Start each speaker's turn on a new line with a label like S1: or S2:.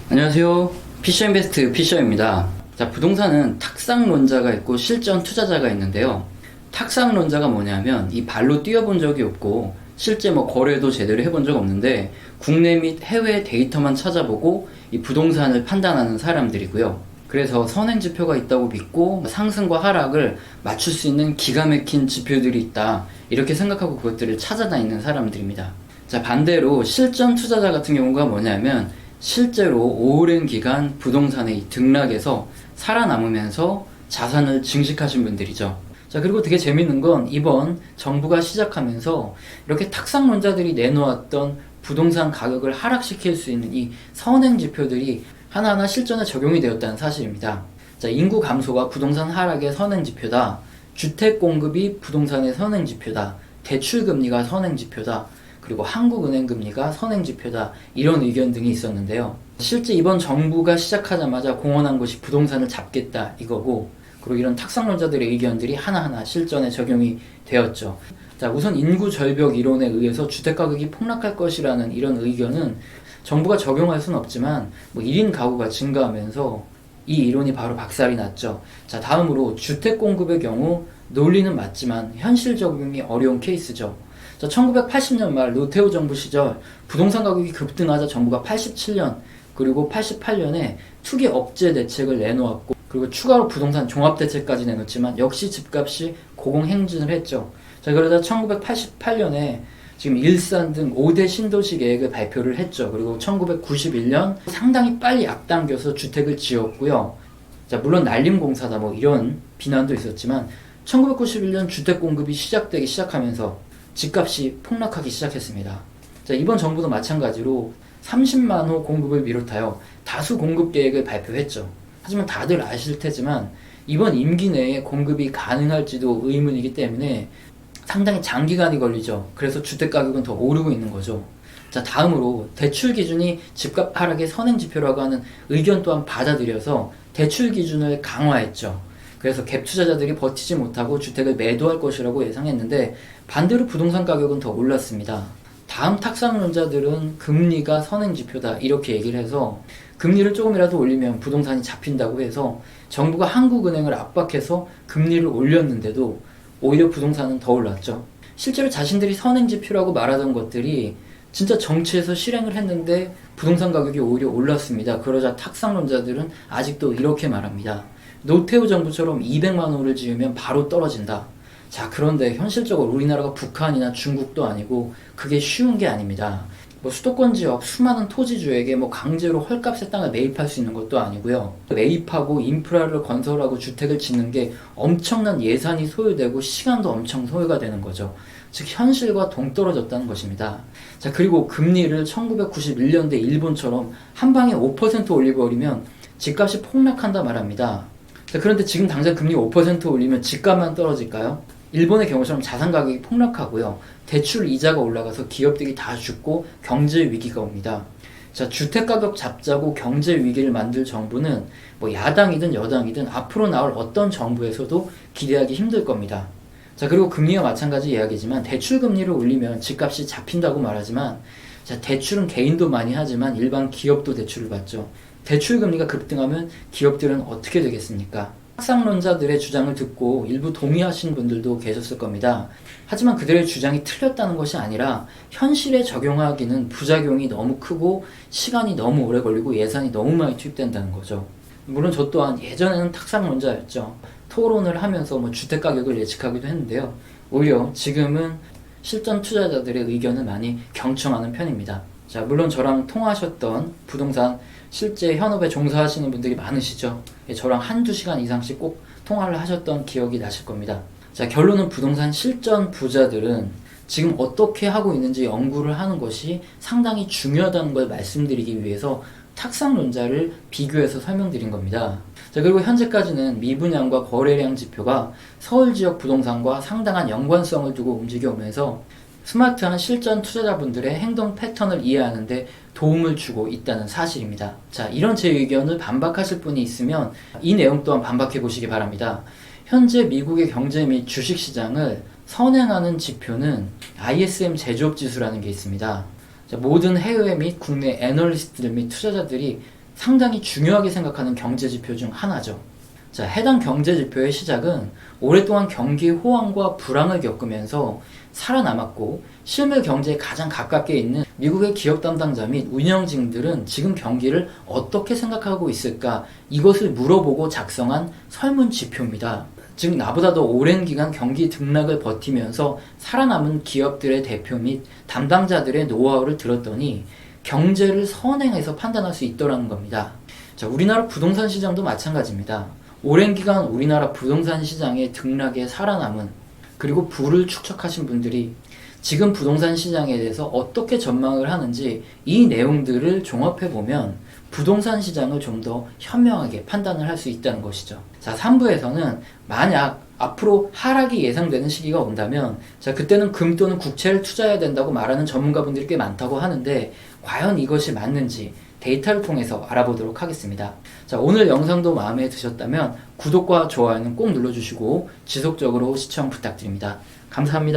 S1: 안녕하세요. 피셔인베스트 피셔입니다. 자, 부동산은 탁상론자가 있고 실전 투자자가 있는데요. 탁상론자가 뭐냐면 이 발로 뛰어본 적이 없고 실제 거래도 제대로 해본 적 없는데 국내 및 해외 데이터만 찾아보고 이 부동산을 판단하는 사람들이고요. 그래서 선행 지표가 있다고 믿고 상승과 하락을 맞출 수 있는 기가 막힌 지표들이 있다, 이렇게 생각하고 그것들을 찾아다니는 사람들입니다. 자, 반대로 실전 투자자 같은 경우가 뭐냐면 실제로 오랜 기간 부동산의 등락에서 살아남으면서 자산을 증식하신 분들이죠. 자, 그리고 되게 재밌는 건 이번 정부가 시작하면서 이렇게 탁상론자들이 내놓았던 부동산 가격을 하락시킬 수 있는 이 선행 지표들이 하나하나 실전에 적용이 되었다는 사실입니다. 자, 인구 감소가 부동산 하락의 선행 지표다, 주택 공급이 부동산의 선행 지표다, 대출 금리가 선행 지표다, 그리고 한국은행 금리가 선행 지표다, 이런 의견 등이 있었는데요. 실제 이번 정부가 시작하자마자 공언한 것이 부동산을 잡겠다 이거고, 그리고 이런 탁상론자들의 의견들이 하나하나 실전에 적용이 되었죠. 자, 우선 인구 절벽 이론에 의해서 주택가격이 폭락할 것이라는 이런 의견은 정부가 적용할 수는 없지만 1인 가구가 증가하면서 이 이론이 바로 박살이 났죠. 자, 다음으로 주택 공급의 경우 논리는 맞지만 현실 적용이 어려운 케이스죠. 자, 1980년 말 노태우 정부 시절 부동산 가격이 급등하자 정부가 87년 그리고 88년에 투기 억제 대책을 내놓았고, 그리고 추가로 부동산 종합대책까지 내놓지만 역시 집값이 고공행진을 했죠. 자, 그러다 1988년에 지금 일산 등 5대 신도시 계획을 발표를 했죠. 그리고 1991년 상당히 빨리 앞당겨서 주택을 지었고요. 자, 물론 난림공사다 이런 비난도 있었지만 1991년 주택 공급이 시작되기 시작하면서 집값이 폭락하기 시작했습니다. 자, 이번 정부도 마찬가지로 30만 호 공급을 비롯하여 다수 공급 계획을 발표했죠. 하지만 다들 아실 테지만 이번 임기 내에 공급이 가능할지도 의문이기 때문에 상당히 장기간이 걸리죠. 그래서 주택 가격은 더 오르고 있는 거죠. 자, 다음으로 대출 기준이 집값 하락의 선행 지표라고 하는 의견 또한 받아들여서 대출 기준을 강화했죠. 그래서 갭 투자자들이 버티지 못하고 주택을 매도할 것이라고 예상했는데 반대로 부동산 가격은 더 올랐습니다. 다음 탁상론자들은 금리가 선행 지표다 이렇게 얘기를 해서 금리를 조금이라도 올리면 부동산이 잡힌다고 해서 정부가 한국은행을 압박해서 금리를 올렸는데도 오히려 부동산은 더 올랐죠. 실제로 자신들이 선행 지표라고 말하던 것들이 진짜 정치에서 실행을 했는데 부동산 가격이 오히려 올랐습니다. 그러자 탁상론자들은 아직도 이렇게 말합니다. 노태우 정부처럼 200만 호를 지으면 바로 떨어진다. 자, 그런데 현실적으로 우리나라가 북한이나 중국도 아니고 그게 쉬운 게 아닙니다. 수도권 지역 수많은 토지주에게 강제로 헐값의 땅을 매입할 수 있는 것도 아니고요. 매입하고 인프라를 건설하고 주택을 짓는 게 엄청난 예산이 소요되고 시간도 엄청 소요가 되는 거죠. 즉 현실과 동떨어졌다는 것입니다. 자, 그리고 금리를 1991년대 일본처럼 한 방에 5% 올려버리면 집값이 폭락한다 말합니다. 자, 그런데 지금 당장 금리 5% 올리면 집값만 떨어질까요? 일본의 경우처럼 자산 가격이 폭락하고요. 대출 이자가 올라가서 기업들이 다 죽고 경제 위기가 옵니다. 자, 주택 가격 잡자고 경제 위기를 만들 정부는 야당이든 여당이든 앞으로 나올 어떤 정부에서도 기대하기 힘들 겁니다. 자, 그리고 금리와 마찬가지 이야기지만 대출 금리를 올리면 집값이 잡힌다고 말하지만, 자, 대출은 개인도 많이 하지만 일반 기업도 대출을 받죠. 대출 금리가 급등하면 기업들은 어떻게 되겠습니까? 탁상론자들의 주장을 듣고 일부 동의하신 분들도 계셨을 겁니다. 하지만 그들의 주장이 틀렸다는 것이 아니라 현실에 적용하기는 부작용이 너무 크고 시간이 너무 오래 걸리고 예산이 너무 많이 투입된다는 거죠. 물론 저 또한 예전에는 탁상론자였죠. 토론을 하면서 주택 가격을 예측하기도 했는데요. 오히려 지금은 실전 투자자들의 의견을 많이 경청하는 편입니다. 자, 물론 저랑 통화하셨던 부동산 실제 현업에 종사하시는 분들이 많으시죠. 저랑 한두 시간 이상씩 꼭 통화를 하셨던 기억이 나실 겁니다. 자, 결론은 부동산 실전 부자들은 지금 어떻게 하고 있는지 연구를 하는 것이 상당히 중요하다는 걸 말씀드리기 위해서 탁상론자를 비교해서 설명드린 겁니다. 자, 그리고 현재까지는 미분양과 거래량 지표가 서울 지역 부동산과 상당한 연관성을 두고 움직여 오면서 스마트한 실전 투자자분들의 행동 패턴을 이해하는 데 도움을 주고 있다는 사실입니다. 자, 이런 제 의견을 반박하실 분이 있으면 이 내용 또한 반박해 보시기 바랍니다. 현재 미국의 경제 및 주식시장을 선행하는 지표는 ISM 제조업 지수라는 게 있습니다. 자, 모든 해외 및 국내 애널리스트들 및 투자자들이 상당히 중요하게 생각하는 경제지표 중 하나죠. 자, 해당 경제지표의 시작은 오랫동안 경기 호황과 불황을 겪으면서 살아남았고 실물 경제에 가장 가깝게 있는 미국의 기업 담당자 및 운영진들은 지금 경기를 어떻게 생각하고 있을까 이것을 물어보고 작성한 설문지표입니다. 즉 나보다 더 오랜 기간 경기 등락을 버티면서 살아남은 기업들의 대표 및 담당자들의 노하우를 들었더니 경제를 선행해서 판단할 수 있더라는 겁니다. 자, 우리나라 부동산 시장도 마찬가지입니다. 오랜 기간 우리나라 부동산 시장의 등락에 살아남은 그리고 부를 축적하신 분들이 지금 부동산 시장에 대해서 어떻게 전망을 하는지 이 내용들을 종합해보면 부동산 시장을 좀 더 현명하게 판단을 할 수 있다는 것이죠. 자, 3부에서는 만약 앞으로 하락이 예상되는 시기가 온다면 자, 그때는 금 또는 국채를 투자해야 된다고 말하는 전문가분들이 꽤 많다고 하는데 과연 이것이 맞는지 데이터를 통해서 알아보도록 하겠습니다. 자, 오늘 영상도 마음에 드셨다면 구독과 좋아요는 꼭 눌러주시고 지속적으로 시청 부탁드립니다. 감사합니다.